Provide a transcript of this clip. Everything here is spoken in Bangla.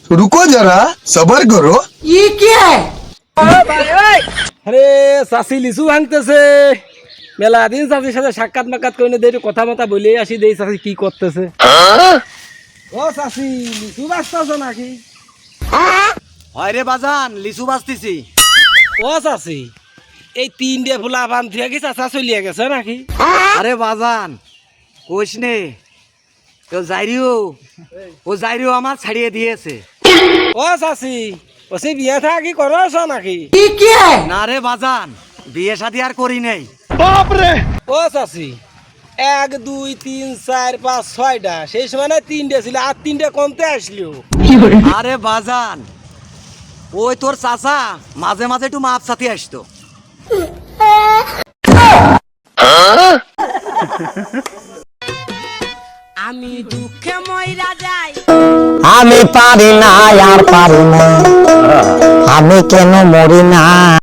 रुको जरा सबर करो। ये क्या है? আরে চাষি লিচু ভাঙতেছে মেলা দিন চাষির সাথে সাক্ষাৎ মাকাত করে না একটু কথা মতা বলে আসি দেই চাষি কি করতেছে। ও চাষি লিচু বাঁচতেছ নাকি? হয় রে বাজান, লিচু বাঁচতেছি। ও চাষি এই 3 ফুলা বান থেকে কি চাষা চলিয়ে গেছে নাকি? আরে বাজান কইস নে, তো জাইরিও আমার ছাড়িয়ে দিয়েছে। ও চাষি ওসে বিয়ে থা কি করছ নাকি? ये क्या है? না রে বাজান, বিয়ে শাদী আর করি নাই। ও চাষি 1 2 3 4 5 6টা সেই সময় না 3টে ছিল আর 3টে কমতে আসলো। আরে বাজান ওই তোর চাচা মাঝে মাঝে একটু মাপ সাথে আসতো। আমি দুঃখে মইরা যাই, আমি পারি না আর পারি না, আমি কেন মরি না।